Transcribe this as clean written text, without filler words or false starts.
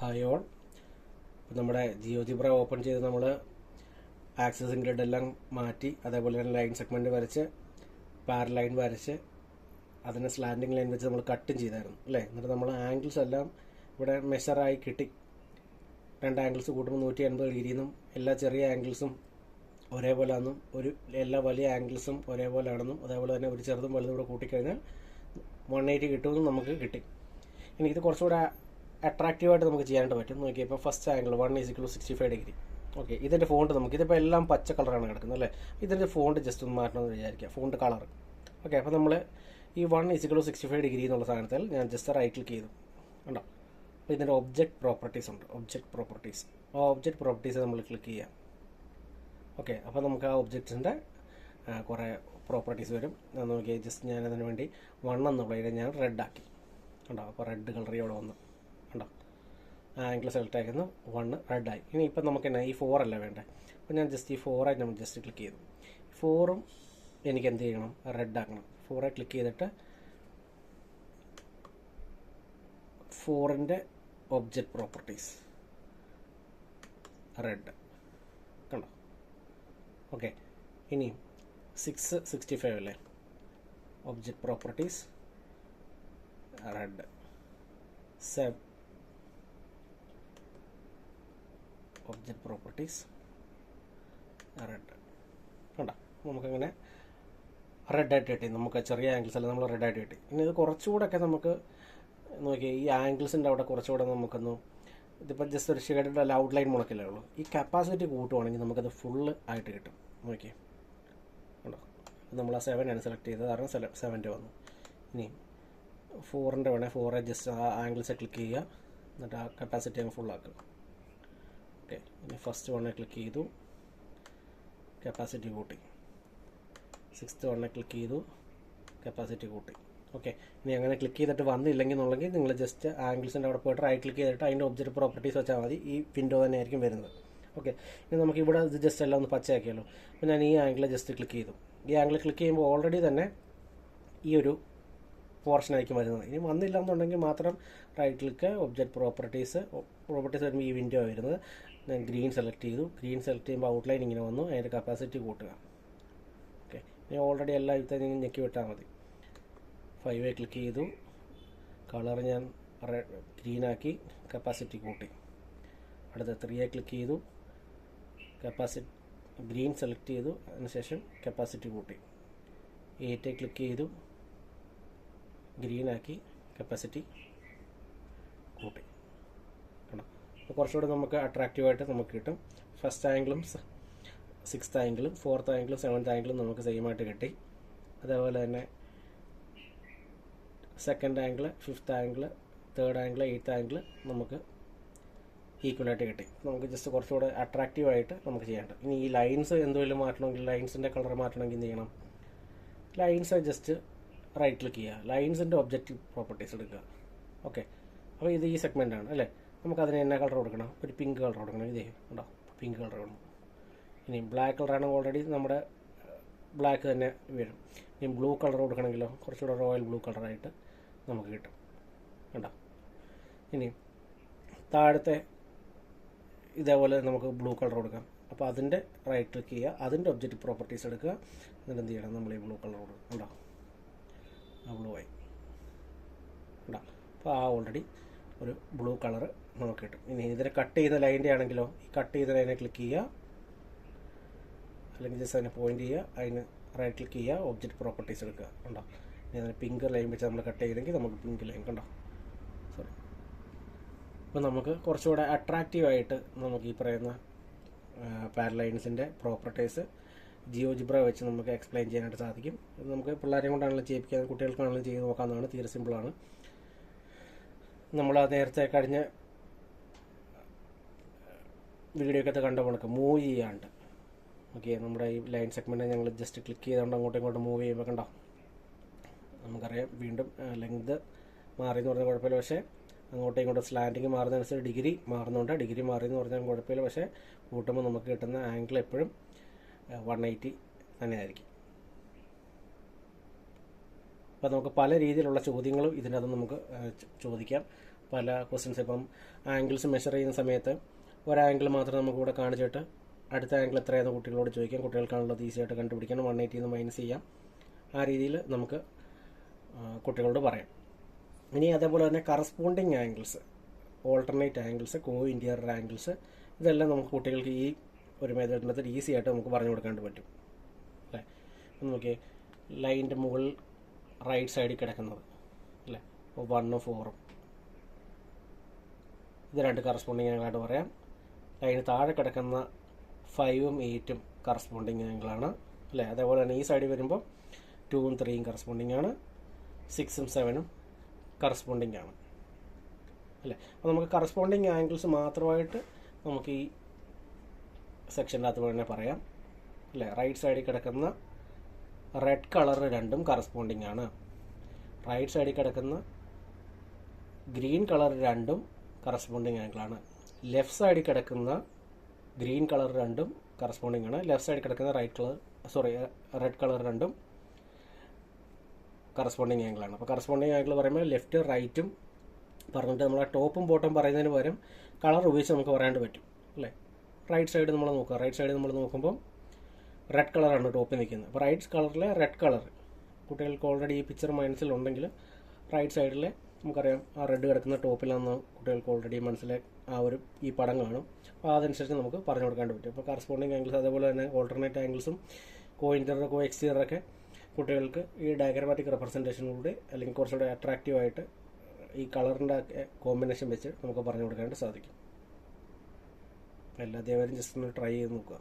Hi all. നമ്മുടെ GeoGebra open ചെയ്ത് നമ്മൾ ആക്സസിങ് ഗ്രിഡ് എല്ലാം മാറ്റി, അതേപോലെ തന്നെ ലൈൻ സെഗ്മെൻറ്റ് വരച്ച് പാരലൈൻ വരച്ച് അതിനെ സ്ലാൻഡിങ് ലൈൻ വെച്ച് നമ്മൾ കട്ടും ചെയ്തായിരുന്നു അല്ലേ. എന്നിട്ട് നമ്മൾ ആംഗിൾസ് എല്ലാം ഇവിടെ മെഷറായി കിട്ടി. രണ്ട് ആംഗിൾസ് കൂട്ടുമ്പോൾ 180 ഡിഗ്രിയെന്നും എല്ലാ ചെറിയ ആംഗിൾസും ഒരേപോലെ ആണെന്നും എല്ലാ വലിയ ആംഗിൾസും ഒരേപോലെ ആണെന്നും അതേപോലെ തന്നെ ഒരു ചെറുതും വലുതും കൂടെ കൂട്ടിക്കഴിഞ്ഞാൽ 180 കിട്ടുമെന്നും നമുക്ക് കിട്ടി. ഇനി ഇത് കുറച്ചുകൂടെ അട്രാക്റ്റീവായിട്ട് നമുക്ക് ചെയ്യാനായിട്ട് പറ്റും. നോക്കിയാൽ ഇപ്പോൾ ഫസ്റ്റ് ആംഗിൾ 1=65 ഡിഗ്രി. ഓക്കെ, ഇതിൻ്റെ ഫോണ്ട് ഇതിപ്പോൾ എല്ലാം പച്ച കളറാണ് കിടക്കുന്നത് അല്ലേ. ഇതിൻ്റെ ഫോണ്ട് ജസ്റ്റ് ഒന്ന് മാറ്റണമെന്ന് വിചാരിക്കുക, ഫോണ്ട് കളർ. ഓക്കെ, അപ്പോൾ നമ്മൾ ഈ 1=65 ഡിഗ്രി എന്നുള്ള സാധനത്തിൽ ഞാൻ ജസ്റ്റ് റൈറ്റ് ക്ലിക്ക് ചെയ്തു കണ്ടോ. അപ്പോൾ ഇതിൻ്റെ ഒബ്ജക്റ്റ് പ്രോപ്പർട്ടീസ് ഉണ്ട്, ഒബ്ജക്റ്റ് പ്രോപ്പർട്ടീസ്. ആ ഒബ്ജക്റ്റ് പ്രോപ്പർട്ടീസ് നമ്മൾ ക്ലിക്ക് ചെയ്യാം. ഓക്കെ, അപ്പോൾ നമുക്ക് ആ ഒബ്ജക്റ്റിൻ്റെ കുറേ പ്രോപ്പർട്ടീസ് വരും. നോക്കിയാൽ ജസ്റ്റ് ഞാനതിന് വേണ്ടി 1 എന്നുള്ള ഞാൻ റെഡ് ആക്കി കണ്ടോ. അപ്പോൾ റെഡ് കളർ ഇവിടെ വന്നു കണ്ടോ. ആംഗിൾ സെലക്ട് ആയിരുന്നു, 1 റെഡായി. ഇനി ഇപ്പം നമുക്ക് എന്നാ ഈ 4 അല്ല വേണ്ടേ. അപ്പോൾ ഞാൻ ജസ്റ്റ് ഈ 4 നമ്മൾ ജസ്റ്റ് ക്ലിക്ക് ചെയ്തു. 4ഉം എനിക്ക് എന്ത് ചെയ്യണം, റെഡ് ആക്കണം. 4 ക്ലിക്ക് ചെയ്തിട്ട് 4ൻ്റെ ഒബ്ജക്റ്റ് പ്രോപ്പർട്ടീസ് റെഡ് കണ്ടോ. ഓക്കെ, ഇനി 665 അല്ലേ, object properties red. 7 object properties red കണ്ടോ. നമുക്കങ്ങനെ റെഡായിട്ട് കിട്ടി. നമുക്ക് ചെറിയ ആംഗിൾസ് അല്ല, നമ്മൾ റെഡായിട്ട് കിട്ടി. ഇനി ഇത് കുറച്ചുകൂടെയൊക്കെ നമുക്ക് നോക്കിയാൽ ഈ ആംഗിൾസിൻ്റെ അവിടെ കുറച്ചുകൂടെ നമുക്കൊന്ന് ഇതിപ്പോൾ ജസ്റ്റ് ഒരു ഷെയ്ഡ് അല്ല, ഔട്ട്ലൈൻ മുളക്കില്ലേ ഉള്ളൂ. ഈ കപ്പാസിറ്റി കൂട്ടുവാണെങ്കിൽ നമുക്കത് ഫുള്ള് ആയിട്ട് കിട്ടും. നോക്കിയേ കണ്ടോ. നമ്മൾ ആ 7 ആണ് സെലക്ട് ചെയ്തത്, കാരണം 7 വന്നു. ഇനി 4ൻ്റെ വേണേൽ 4 ജസ്റ്റ് ആ ആംഗിൾസ് ക്ലിക്ക് ചെയ്യുക, എന്നിട്ട് ആ കപ്പാസിറ്റി അങ്ങ് ഫുള്ളാക്കുക. ഓക്കെ, ഇനി ഫസ്റ്റ് 1 ക്ലിക്ക് ചെയ്തു, കപ്പാസിറ്റി കൂട്ടി. 6th 1 ക്ലിക്ക് ചെയ്തു, കപ്പാസിറ്റി കൂട്ടി. ഓക്കെ, ഇനി അങ്ങനെ ക്ലിക്ക് ചെയ്തിട്ട് വന്നില്ലെങ്കിൽ നിങ്ങൾ ജസ്റ്റ് ആംഗിൾസിൻ്റെ അവിടെ പോയിട്ട് റൈറ്റ് ക്ലിക്ക് ചെയ്തിട്ട് അതിൻ്റെ ഒബ്ജക്റ്റ് പ്രോപ്പർട്ടീസ് വെച്ചാൽ മതി. ഈ വിൻഡോ തന്നെ ആയിരിക്കും വരുന്നത്. ഓക്കെ, ഇനി നമുക്ക് ഇവിടെ ഇത് ജസ്റ്റ് എല്ലാം ഒന്ന് പച്ചയാക്കിയല്ലോ. അപ്പോൾ ഞാൻ ഈ ആംഗിൾ ജസ്റ്റ് ക്ലിക്ക് ചെയ്തു. ഈ ആംഗിൾ ക്ലിക്ക് ചെയ്യുമ്പോൾ ഓൾറെഡി തന്നെ ഈ ഒരു പോർഷനായിരിക്കും വരുന്നത്. ഇനി വന്നില്ല എന്നുണ്ടെങ്കിൽ മാത്രം റൈറ്റ് ക്ലിക്ക്, ഒബ്ജക്റ്റ് പ്രോപ്പർട്ടീസ് വരുമ്പോൾ ഈ വിൻഡോ വരുന്നത്. ഞാൻ ഗ്രീൻ സെലക്ട് ചെയ്തു. ഗ്രീൻ സെലക്ട് ചെയ്യുമ്പോൾ ഔട്ട്ലൈൻ ഇങ്ങനെ വന്നു, അതിൻ്റെ കപ്പാസിറ്റി കൂട്ടുക. ഓക്കെ, ഇനി ഓൾറെഡി എല്ലാം ഇത് ഞെക്കി വിട്ടാൽ മതി. 5 ക്ലിക്ക് ചെയ്തു, കളർ ഞാൻ ഗ്രീനാക്കി, കപ്പാസിറ്റി കൂട്ടി. അടുത്ത 3 ക്ലിക്ക് ചെയ്തു, കപ്പാസിറ്റി ഗ്രീൻ സെലക്ട് ചെയ്തു, അതിനുശേഷം കപ്പാസിറ്റി കൂട്ടി. 8 ക്ലിക്ക് ചെയ്തു, ഗ്രീനാക്കി, കപ്പാസിറ്റി കൂട്ടി കണ്ടോ. അപ്പോൾ കുറച്ചുകൂടെ നമുക്ക് അട്രാക്റ്റീവായിട്ട് നമുക്ക് കിട്ടും. ഫസ്റ്റ് ആംഗിളും 6th ആംഗിളും 4th ആംഗിളും 7th ആംഗിളും നമുക്ക് സെയിമായിട്ട് കിട്ടി. അതേപോലെ തന്നെ 2nd angle, 5th angle, 3rd angle, 8th angle നമുക്ക് ഈക്വലായിട്ട് കിട്ടി. നമുക്ക് ജസ്റ്റ് കുറച്ചുകൂടെ അട്രാക്റ്റീവായിട്ട് നമുക്ക് ചെയ്യാനുണ്ട്. ഇനി ഈ ലൈൻസ് എന്തെങ്കിലും മാറ്റണമെങ്കിൽ, ലൈൻസിൻ്റെ കളർ മാറ്റണമെങ്കിൽ എന്ത് ചെയ്യണം, ലൈൻസ് ജസ്റ്റ് റൈറ്റ് ക്ലിക്ക് ചെയ്യുക, ലൈൻസിൻ്റെ ഒബ്ജക്റ്റീവ് പ്രോപ്പർട്ടീസ് എടുക്കുക. ഓക്കെ, അപ്പോൾ ഇത് ഈ സെഗ്മെൻറ്റാണ് അല്ലേ. നമുക്കതിന് എന്നാ കളർ കൊടുക്കണം, ഒരു പിങ്ക് കളർ കൊടുക്കണം. ഇതേ ഉണ്ടോ, പിങ്ക് കളർ വേണം. ഇനി ബ്ലാക്ക് കളറാണെങ്കിൽ ഓൾറെഡി നമ്മുടെ ബ്ലാക്ക് തന്നെ വരും. ഇനി ബ്ലൂ കളർ കൊടുക്കണമെങ്കിലോ കുറച്ചുകൂടെ റോയൽ ബ്ലൂ കളറായിട്ട് നമുക്ക് കിട്ടും കണ്ടോ. ഇനി താഴത്തെ ഇതേപോലെ നമുക്ക് ബ്ലൂ കളർ കൊടുക്കാം. അപ്പോൾ അതിൻ്റെ റൈറ്റ് ക്ലിക്ക് ചെയ്യുക, അതിൻ്റെ ഒബ്ജക്റ്റ് പ്രോപ്പർട്ടീസ് എടുക്കുക, എന്നിട്ട് എന്ത് ചെയ്യണം, നമ്മൾ ഈ ബ്ലൂ കളർ കൊടുക്കും കണ്ടോ. ആ ബ്ലൂ ആയി കണ്ടോ. അപ്പോൾ ആ ഓൾറെഡി ഒരു ബ്ലൂ കളർ നമുക്ക് കിട്ടും. ഇനി ഇതിനെ കട്ട് ചെയ്ത ലൈൻ്റെ ആണെങ്കിലോ, ഈ കട്ട് ചെയ്ത ലൈനെ ക്ലിക്ക് ചെയ്യുക, അല്ലെങ്കിൽ ജസ്റ്റ് അതിനെ പോയിന്റ് ചെയ്യുക, അതിന് റൈറ്റ് ക്ലിക്ക് ചെയ്യുക, ഒബ്ജക്റ്റ് പ്രോപ്പർട്ടീസ് എടുക്കുക കണ്ടോ. ഇനി അതിന് പിങ്ക് ലൈൻ വെച്ച് നമ്മൾ കട്ട് ചെയ്തെങ്കിൽ നമുക്ക് പിങ്ക് ലൈൻ കണ്ടോ. സോറി. അപ്പോൾ നമുക്ക് കുറച്ചുകൂടെ അട്രാക്റ്റീവായിട്ട് നമുക്ക് ഈ പറയുന്ന പാരലൈൻസിൻ്റെ പ്രോപ്പർട്ടീസ് ജിയോജിബ്ര വെച്ച് നമുക്ക് എക്സ്പ്ലെയിൻ ചെയ്യാനായിട്ട് സാധിക്കും. ഇത് നമുക്ക് പിള്ളേരെ കൊണ്ടാണെങ്കിലും ചെയ്യിപ്പിക്കാൻ, കുട്ടികൾക്കാണെങ്കിലും ചെയ്ത് നോക്കാവുന്നതാണ്. തീരെ സിമ്പിളാണ്. നമ്മൾ നേരത്തെ കഴിഞ്ഞ വീഡിയോക്കകത്ത് കണ്ട കണക്ക് മൂവ് ചെയ്യാണ്ട്. ഓക്കെ, നമ്മുടെ ഈ ലൈൻ സെഗ്മെൻറ്റ് ഞങ്ങൾ ജസ്റ്റ് ക്ലിക്ക് ചെയ്തുകൊണ്ട് അങ്ങോട്ടും ഇങ്ങോട്ടും മൂവ് ചെയ്യുമ്പോൾ കണ്ടോ, നമുക്കറിയാം വീണ്ടും ലെങ്ത് മാറി എന്ന് പറഞ്ഞാൽ കുഴപ്പമില്ല. പക്ഷേ അങ്ങോട്ടും ഇങ്ങോട്ടും സ്ലാൻഡിങ് മാറുന്നതനുസരിച്ച് ഡിഗ്രി മാറുന്നുണ്ട്. ഡിഗ്രി മാറി എന്ന് പറഞ്ഞാൽ കുഴപ്പമില്ല. പക്ഷേ കൂട്ടുമ്പോൾ നമുക്ക് കിട്ടുന്ന ആംഗിൾ എപ്പോഴും 180 തന്നെയായിരിക്കും. അപ്പോൾ നമുക്ക് പല രീതിയിലുള്ള ചോദ്യങ്ങളും ഇതിനകത്ത് നമുക്ക് ചോദിക്കാം. പല ക്വസ്റ്റ്യൻസ് ഇപ്പം ആംഗിൾസ് മെഷർ ചെയ്യുന്ന സമയത്ത് ഒരാംഗിൾ മാത്രം നമുക്ക് ഇവിടെ കാണിച്ചിട്ട് അടുത്ത ആംഗിൾ എത്രയാണെന്ന് കുട്ടികളോട് ചോദിക്കാം. കുട്ടികൾക്കാണുള്ളത് ഈസി ആയിട്ട് കണ്ടുപിടിക്കണം. 180 നിന്ന് മൈനസ് ചെയ്യാം. ആ രീതിയിൽ നമുക്ക് കുട്ടികളോട് പറയാം. ഇനി അതേപോലെ തന്നെ corresponding angles, alternate angles, co interior angles, ഇതെല്ലാം നമുക്ക് കുട്ടികൾക്ക് ഈ ഒരു മെത്തേഡ് ഈസി ആയിട്ട് നമുക്ക് പറഞ്ഞു കൊടുക്കാണ്ട് പറ്റും അല്ലേ. നോക്കിയേ, ലൈനിൻ്റെ മുകളിൽ റൈറ്റ് സൈഡിൽ കിടക്കുന്നത് അല്ലേ, അപ്പോൾ 1 4 ഇത് 2 കറസ്പോണ്ടിങ് ആംഗിളായിട്ട് പറയാം. ലൈന് താഴെ കിടക്കുന്ന 5 8 കറസ്പോണ്ടിങ് ആംഗിളാണ് അല്ലേ. അതേപോലെ തന്നെ ഈ സൈഡിൽ വരുമ്പോൾ 2 3 കറസ്പോണ്ടിങ് ആണ്, 6 7 കറസ്പോണ്ടിങ് ആണ് അല്ലേ. അപ്പോൾ നമുക്ക് കറസ്പോണ്ടിങ് ആംഗിൾസ് മാത്രമായിട്ട് നമുക്ക് ഈ സെക്ഷൻ്റെ അകത്ത് തന്നെ പറയാം അല്ലേ. റൈറ്റ് സൈഡിൽ കിടക്കുന്ന റെഡ് കളർ 2 കറസ്പോണ്ടിങ് ആണ്. റൈറ്റ് സൈഡിൽ കിടക്കുന്ന ഗ്രീൻ കളർ 2 കറസ്പോണ്ടിങ് ആംഗിളാണ്. ലെഫ്റ്റ് സൈഡിൽ കിടക്കുന്ന ഗ്രീൻ കളർ 2 കറസ്പോണ്ടിങ് ആണ്. ലെഫ്റ്റ് സൈഡിൽ കിടക്കുന്ന റെഡ് കളർ 2 കറസ്പോണ്ടിങ് ആംഗിളാണ്. അപ്പോൾ കറസ്പോണ്ടിങ് ആംഗിൾ പറയുമ്പോൾ ലെഫ്റ്റ് റൈറ്റും പറഞ്ഞിട്ട് നമ്മൾ ആ ടോപ്പും ബോട്ടം പറയുന്നതിന് പകരം കളർ ഉപയോഗിച്ച് നമുക്ക് പറയാണ്ട് പറ്റും അല്ലേ. റൈറ്റ് സൈഡ് നമ്മൾ നോക്കുക, റൈറ്റ് സൈഡ് നമ്മൾ നോക്കുമ്പോൾ റെഡ് കളറാണ് ടോപ്പിൽ നിൽക്കുന്നത്. അപ്പോൾ റൈറ്റ് കളറിലെ റെഡ് കളർ കുട്ടികൾക്ക് ഓൾറെഡി ഈ പിക്ചർ മനസ്സിലുണ്ടെങ്കിൽ റൈറ്റ് സൈഡിലെ നമുക്കറിയാം ആ റെഡ് കിടക്കുന്ന ടോപ്പിലാണെന്ന് കുട്ടികൾക്ക് ഓൾറെഡി മനസ്സിലായി ഈ പടം കാണും. അപ്പോൾ അതനുസരിച്ച് നമുക്ക് പറഞ്ഞു കൊടുക്കാണ്ട് പറ്റും. അപ്പോൾ കറസ്പോണ്ടിങ് ആംഗിൾസ് അതേപോലെ തന്നെ ഓൾട്ടർനേറ്റ് ആംഗിൾസും കോ ഇൻറ്റീരിയർ കോ എക്സ്റ്റീരിയറൊക്കെ കുട്ടികൾക്ക് ഈ ഡയഗ്രമാറ്റിക് റെപ്രസെൻറ്റേഷനിലൂടെ അല്ലെങ്കിൽ കുറച്ചുകൂടെ അട്രാക്റ്റീവായിട്ട് ഈ കളറിൻ്റെ കോമ്പിനേഷൻ വെച്ച് നമുക്ക് പറഞ്ഞു കൊടുക്കാനായിട്ട് സാധിക്കും. എല്ലാ അധ്യാപകരും ജസ്റ്റ് ഒന്ന് ട്രൈ ചെയ്ത് നോക്കുക.